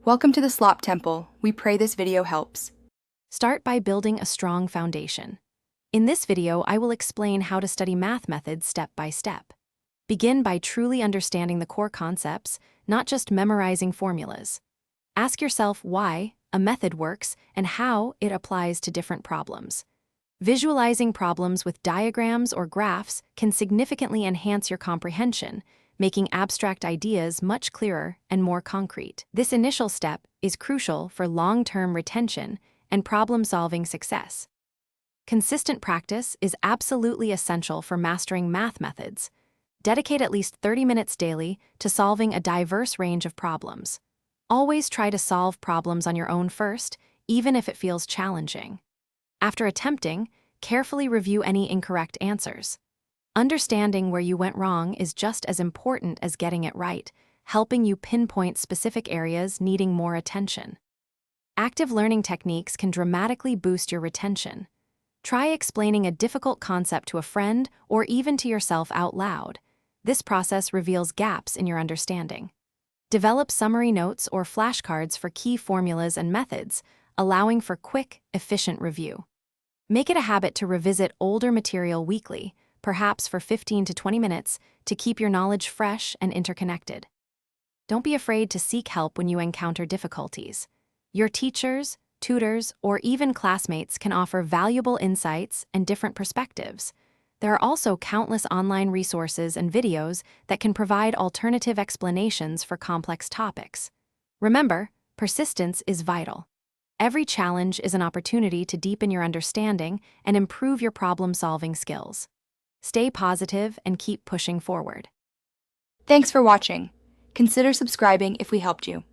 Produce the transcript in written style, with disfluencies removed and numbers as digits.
Welcome to the Slop Temple. We pray this video helps. Start by building a strong foundation. In this video, I will explain how to study math methods step by step. Begin by truly understanding the core concepts, not just memorizing formulas. Ask yourself why a method works and how it applies to different problems. Visualizing problems with diagrams or graphs can significantly enhance your comprehension, making abstract ideas much clearer and more concrete. This initial step is crucial for long-term retention and problem-solving success. Consistent practice is absolutely essential for mastering math methods. Dedicate at least 30 minutes daily to solving a diverse range of problems. Always try to solve problems on your own first, even if it feels challenging. After attempting, carefully review any incorrect answers. Understanding where you went wrong is just as important as getting it right, helping you pinpoint specific areas needing more attention. Active learning techniques can dramatically boost your retention. Try explaining a difficult concept to a friend or even to yourself out loud. This process reveals gaps in your understanding. Develop summary notes or flashcards for key formulas and methods, allowing for quick, efficient review. Make it a habit to revisit older material weekly, perhaps for 15 to 20 minutes, to keep your knowledge fresh and interconnected. Don't be afraid to seek help when you encounter difficulties. Your teachers, tutors, or even classmates can offer valuable insights and different perspectives. There are also countless online resources and videos that can provide alternative explanations for complex topics. Remember, persistence is vital. Every challenge is an opportunity to deepen your understanding and improve your problem-solving skills. Stay positive and keep pushing forward. Thanks for watching. Consider subscribing if we helped you.